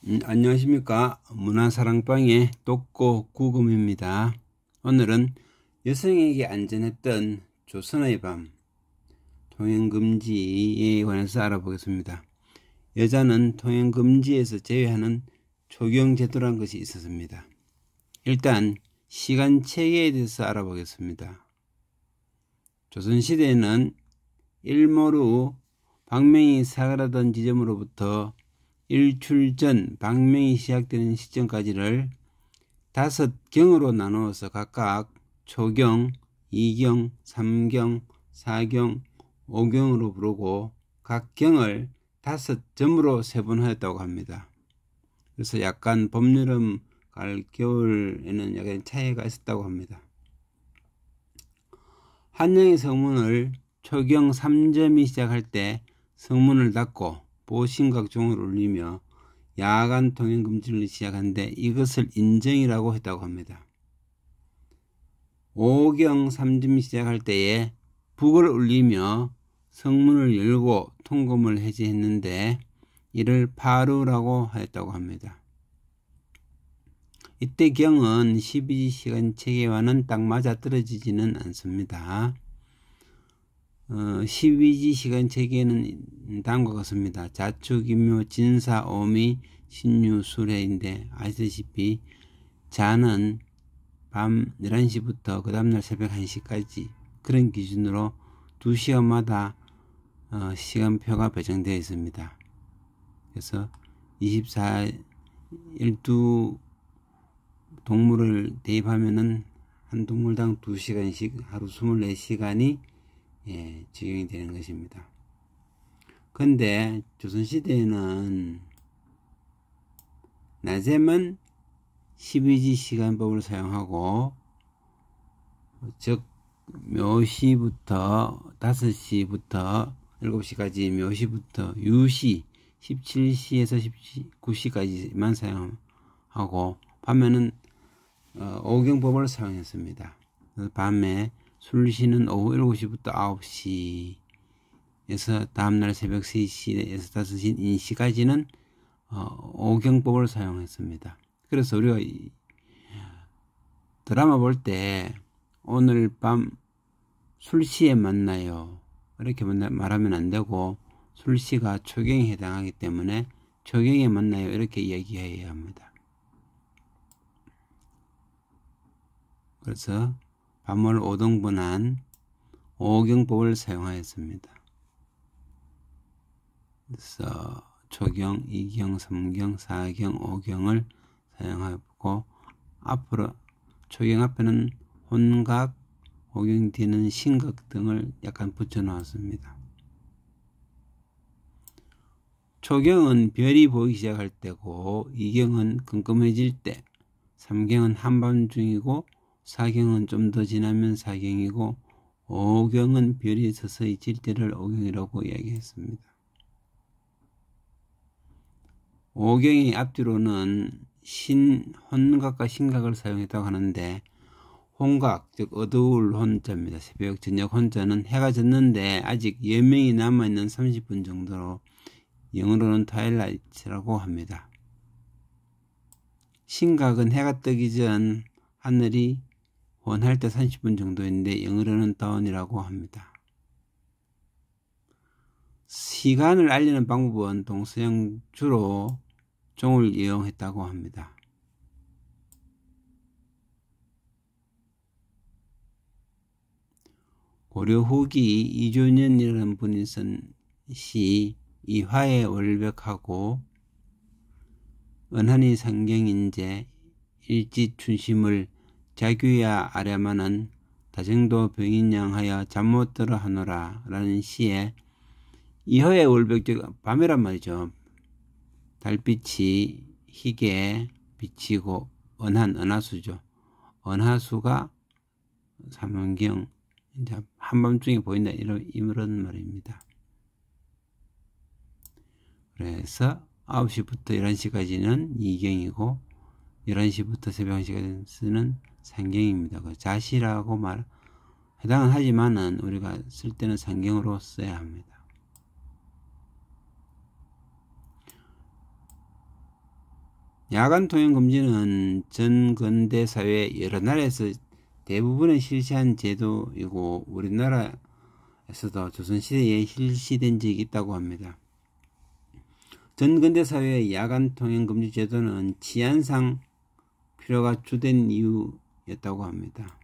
안녕하십니까. 문화사랑방의 독고 구금입니다. 오늘은 여성에게 안전했던 조선의 밤 통행금지에 관해서 알아보겠습니다. 여자는 통행금지에서 제외하는 초경제도란 것이 있었습니다. 일단 시간체계에 대해서 알아보겠습니다. 조선시대에는 일몰 방명이 사그라든 지점으로부터 일출 전 방명이 시작되는 시점까지를 5경으로 나누어서 각각 초경, 2경, 3경, 4경, 5경으로 부르고 각 경을 5점으로 세분하였다고 합니다. 그래서 약간 봄, 여름, 가을, 겨울에는 약간 차이가 있었다고 합니다. 한영의 성문을 초경 3점이 시작할 때 성문을 닫고 보신각 종을 울리며 야간 통행 금지를 시작하는데 이것을 인정이라고 했다고 합니다. 5경 3점이 시작할 때에 북을 울리며 성문을 열고 통금을 해제했는데 이를 파루라고 하였다고 합니다. 이때 경은 12시간 체계와는 딱 맞아 떨어지지는 않습니다. 12시간 체계는 다음과 같습니다. 자축, 임묘, 진사, 오미, 신유, 수레인데 아시다시피 자는 밤 11시부터 그 다음날 새벽 1시까지 그런 기준으로 2시간마다 시간표가 배정되어 있습니다. 그래서 12 동물을 대입하면은 한 동물당 2시간씩 하루 24시간이 적용이 되는 것입니다. 근데 조선시대에는 낮에만 12시간법을 사용하고 즉 묘시부터 5시부터 7시까지 묘시부터 유시 17시에서 19시까지만 사용하고 밤에는 오경법을 사용했습니다. 밤에 술시는 오후 7시부터 9시에서 다음날 새벽 3시에서 5시 인시까지는 오경법을 사용했습니다. 그래서 우리가 드라마 볼 때 오늘 밤 술시에 만나요 이렇게 말하면 안 되고 술시가 초경에 해당하기 때문에 초경에 만나요 이렇게 이야기해야 합니다. 그래서 밤을 5등분한 5경법을 사용하였습니다. 그래서 초경, 2경, 3경, 4경, 5경을 사용하였고 앞으로 초경 앞에는 혼각, 5경 뒤는 신각 등을 약간 붙여 놓았습니다. 초경은 별이 보이기 시작할 때고 2경은 끔끔해질 때, 3경은 한밤중이고 4경은 좀 더 지나면 4경이고 5경은 별이 서서히 질 때를 5경이라고 이야기했습니다. 5경의 앞뒤로는 혼각과 신각을 사용했다고 하는데 혼각, 즉 어두울 혼자입니다. 새벽 저녁 혼자는 해가 졌는데 아직 여명이 남아있는 30분 정도로 영어로는 트와일라이트라고 합니다. 신각은 해가 뜨기 전 하늘이 혼할 때 30분 정도인데 영어로는 다운이라고 합니다. 시간을 알리는 방법은 동서양 주로 종을 이용했다고 합니다. 고려 후기 이조년이라는 분이 쓴 시 이화의 월벽하고 은하니 상경인제 일지춘심을 자규야 아뢰마는 다정도 병인양하여 잠 못 들어 하노라 라는 시에 이화의 월벽 즉 밤이란 말이죠. 달빛이 희게 비치고 은하수죠. 은하수가 삼원경 이제 한밤중에 보인다 이런 말입니다. 그래서 9시부터 11시까지는 2경이고 11시부터 새벽 1시까지는 3경입니다. 그 자시라고 해당은 하지만은 우리가 쓸 때는 3경으로 써야 합니다. 야간 통행 금지는 전 근대 사회 여러 나라에서 대부분의 실시한 제도이고 우리나라에서도 조선시대에 실시된 적이 있다고 합니다. 전 근대 사회의 야간 통행 금지 제도는 치안상 필요가 주된 이유였다고 합니다.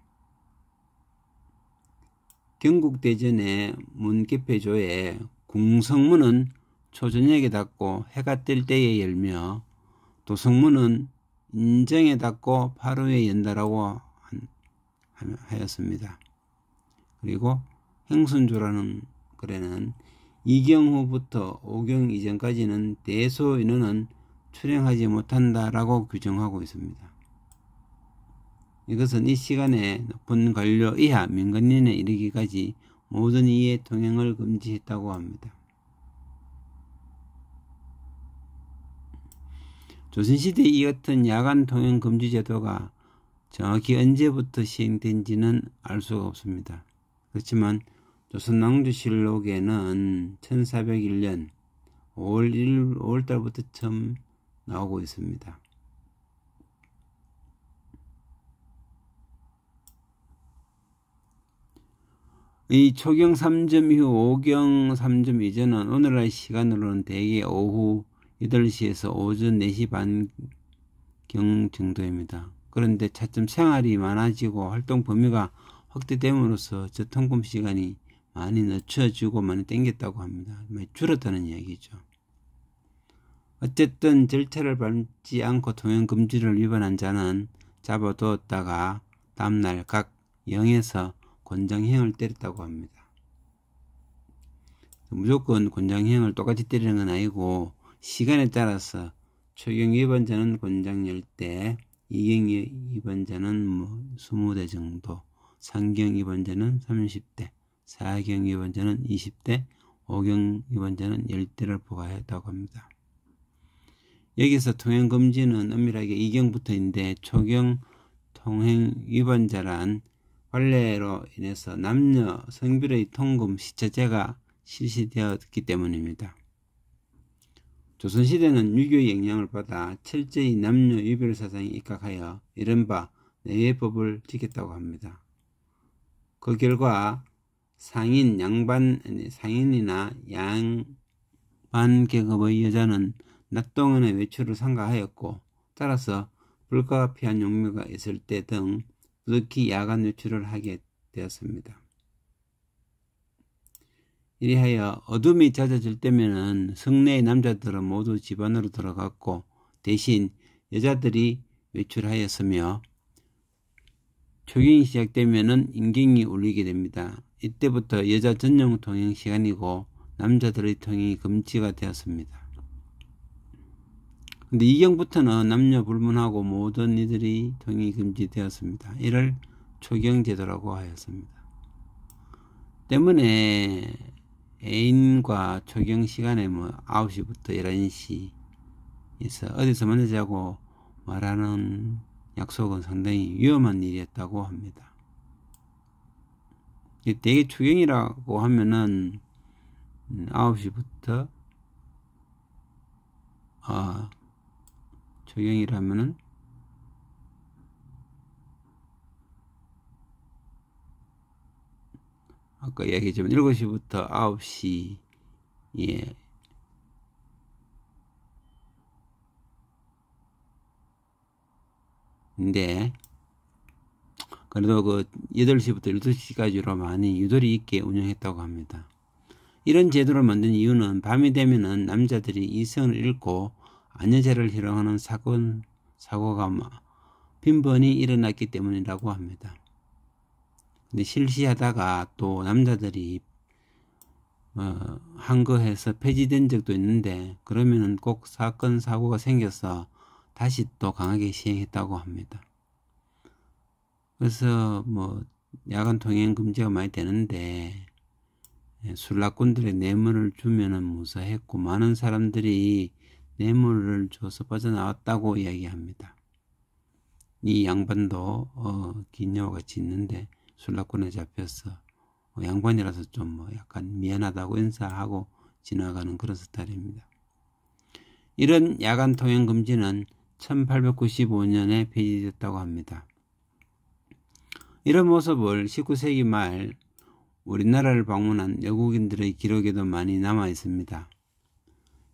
경국대전의 문개폐조에 궁성문은 초저녁에 닫고 해가 뜰 때에 열며 도성문은 인정에 닫고 하루에 연다라고 하였습니다. 그리고 행순조라는 글에는 이경 후부터 오경 이전까지는 대소 인원은 출행하지 못한다라고 규정하고 있습니다. 이것은 이 시간에 높은 관료 이하 민간인에 이르기까지 모든 이의 통행을 금지했다고 합니다. 조선시대 이 같은 야간 통행 금지 제도가 정확히 언제부터 시행된지는 알 수가 없습니다. 그렇지만 조선왕조실록에는 1401년 5월달부터 처음 나오고 있습니다. 이 초경 3점 이후 오경 3점 이전은 오늘날 시간으로는 대개 오후 8시에서 오전 4시 반경 정도입니다. 그런데 차츰 생활이 많아지고 활동 범위가 확대됨으로써 저통금 시간이 많이 늦춰지고 많이 땡겼다고 합니다. 많이 줄었다는 이야기죠. 어쨌든 절차를 밟지 않고 통행 금지를 위반한 자는 잡아두었다가 다음날 각 영에서 권장형을 때렸다고 합니다. 무조건 권장형을 똑같이 때리는 건 아니고 시간에 따라서 초경 위반자는 권장 10대, 이경 위반자는 20대 정도, 상경 위반자는 30대, 사경 위반자는 20대, 오경 위반자는 10대를 부과했다고 합니다. 여기서 통행 금지는 엄밀하게 이경부터인데 초경 통행 위반자란 관례로 인해서 남녀 성별의 통금 시차제가 실시되었기 때문입니다. 조선시대는 유교의 영향을 받아 철저히 남녀 유별 사상에 입각하여 이른바 내외법을 지켰다고 합니다. 그 결과 상인이나 양반 계급의 여자는 낮 동안의 외출을 삼가하였고, 따라서 불가피한 용무가 있을 때 등 부득이 야간 외출을 하게 되었습니다. 이리하여 어둠이 잦아질 때면은 성내의 남자들은 모두 집 안으로 들어갔고 대신 여자들이 외출하였으며, 초경이 시작되면은 인경이 울리게 됩니다. 이때부터 여자 전용 통행 시간이고 남자들의 통행이 금지가 되었습니다. 근데 이경부터는 남녀 불문하고 모든 이들이 통행이 금지되었습니다. 이를 초경제도라고 하였습니다. 때문에 애인과 초경 시간에 9시부터 11시에서 어디서 만나자고 말하는 약속은 상당히 위험한 일이었다고 합니다. 대개 초경이라고 하면은 9시부터 초경이라면은 아까 얘기했지만 7시부터 9시 인데 그래도 8시부터 12시까지로 많이 유도리 있게 운영했다고 합니다. 이런 제도를 만든 이유는 밤이 되면은 남자들이 이성을 잃고 아녀자를 희롱하는 사고가 빈번히 일어났기 때문이라고 합니다. 근데 실시하다가 또 남자들이 항거해서 폐지된 적도 있는데, 그러면은 꼭 사건 사고가 생겨서 다시 또 강하게 시행했다고 합니다. 그래서 야간 통행 금지가 많이 되는데 술락꾼들의 뇌물을 주면은 무사했고 많은 사람들이 뇌물을 줘서 빠져나왔다고 이야기합니다. 이 양반도 기녀와 같이 있는데 술락꾼에 잡혀서 양반이라서 좀 약간 미안하다고 인사하고 지나가는 그런 스타일입니다. 이런 야간 통행 금지는 1895년에 폐지됐다고 합니다. 이런 모습을 19세기 말 우리나라를 방문한 외국인들의 기록에도 많이 남아 있습니다.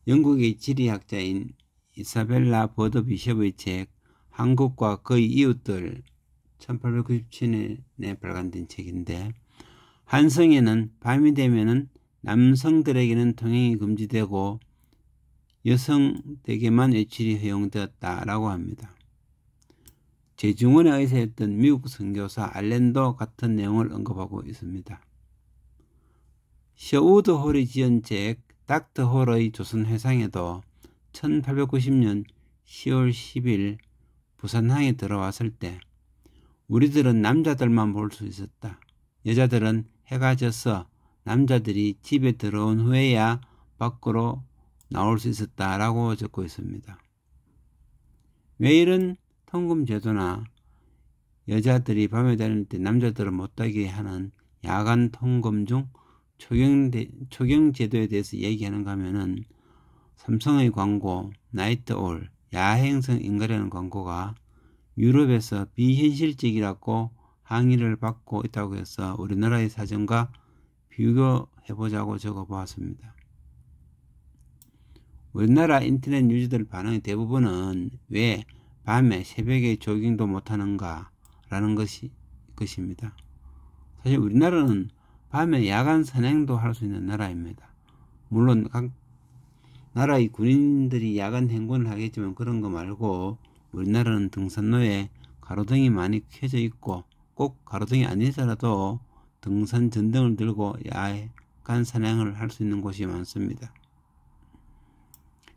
영국의 지리학자인 이사벨라 버드 비숍의 책 한국과 그의 이웃들 1897년에 발간된 책인데, 한성에는 밤이 되면은 남성들에게는 통행이 금지되고 여성에게만 외출이 허용되었다라고 합니다. 제중원의 의사였던 미국 선교사 알렌도 같은 내용을 언급하고 있습니다. 셔우드 홀이 지은 책 닥터 홀의 조선회상에도 1890년 10월 10일 부산항에 들어왔을 때 우리들은 남자들만 볼 수 있었다. 여자들은 해가 져서 남자들이 집에 들어온 후에야 밖으로 나올 수 있었다라고 적고 있습니다. 왜 이런 통금 제도나 여자들이 밤에 다닐 때 남자들은 못하게 하는 야간 통금 중 초경 제도에 대해서 얘기하는가 하면은 삼성의 광고 나이트올 야행성 인간이라는 광고가 유럽에서 비현실적이라고 항의를 받고 있다고 해서 우리나라의 사정과 비교해보자고 적어보았습니다. 우리나라 인터넷 유저들 반응의 대부분은 왜 밤에 새벽에 조깅도 못하는가 라는 것입니다. 사실 우리나라는 밤에 야간 산행도 할 수 있는 나라입니다. 물론 각 나라의 군인들이 야간 행군을 하겠지만 그런 거 말고 우리나라는 등산로에 가로등이 많이 켜져 있고 꼭 가로등이 아니더라도 등산 전등을 들고 야간 산행을 할 수 있는 곳이 많습니다.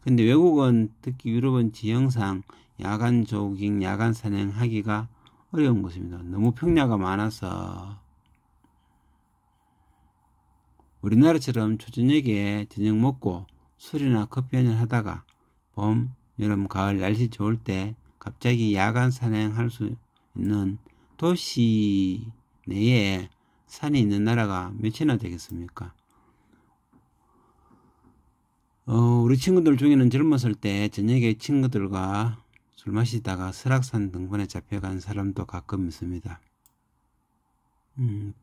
근데 외국은 특히 유럽은 지형상 야간 조깅, 야간 산행하기가 어려운 곳입니다. 너무 평야가 많아서 우리나라처럼 초저녁에 저녁 먹고 술이나 커피 한잔 하다가 봄, 여름, 가을 날씨 좋을 때 갑자기 야간 산행할 수 있는 도시 내에 산이 있는 나라가 몇이나 되겠습니까? 우리 친구들 중에는 젊었을 때 저녁에 친구들과 술 마시다가 설악산 등반에 잡혀간 사람도 가끔 있습니다.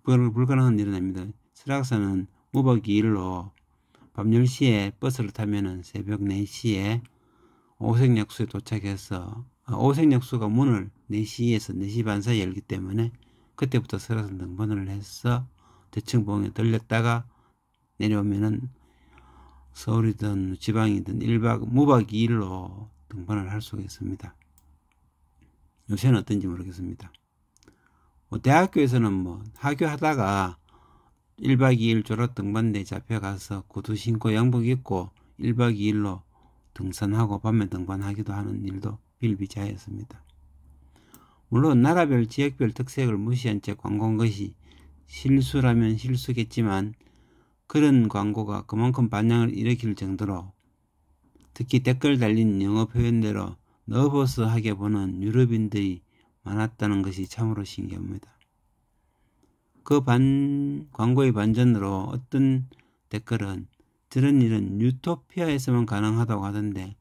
불가능한 일은 아닙니다. 설악산은 무박 2일로 밤 10시에 버스를 타면은 새벽 4시에 오색약수에 도착해서 오색약수가 문을 4시에서 4시 반 사이에 열기 때문에 그때부터 설악산 등반을 해서 대청봉에 들렸다가 내려오면은 서울이든 지방이든 무박 2일로 등반을 할 수가 있습니다. 요새는 어떤지 모르겠습니다. 대학교에서는 하교하다가 1박 2일 졸업 등반대에 잡혀가서 구두 신고 양복 입고 1박 2일로 등산하고 밤에 등반하기도 하는 일도 비일비재하였습니다. 물론 나라별 지역별 특색을 무시한 채 광고한 것이 실수라면 실수겠지만 그런 광고가 그만큼 반향을 일으킬 정도로 특히 댓글 달린 영어 표현대로 너버스하게 보는 유럽인들이 많았다는 것이 참으로 신기합니다. 그 광고의 반전으로 어떤 댓글은 저런 일은 유토피아에서만 가능하다고 하던데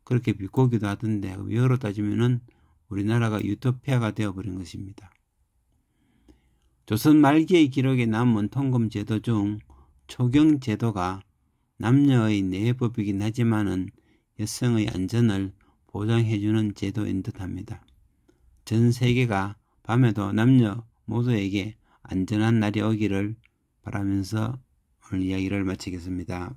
그렇게 비꼬기도 하던데 역으로 따지면은 우리나라가 유토피아가 되어버린 것입니다. 조선 말기의 기록에 남은 통금 제도 중 초경 제도가 남녀의 내외법이긴 하지만은 여성의 안전을 보장해주는 제도인 듯합니다. 전 세계가 밤에도 남녀 모두에게 안전한 날이 오기를 바라면서 오늘 이야기를 마치겠습니다.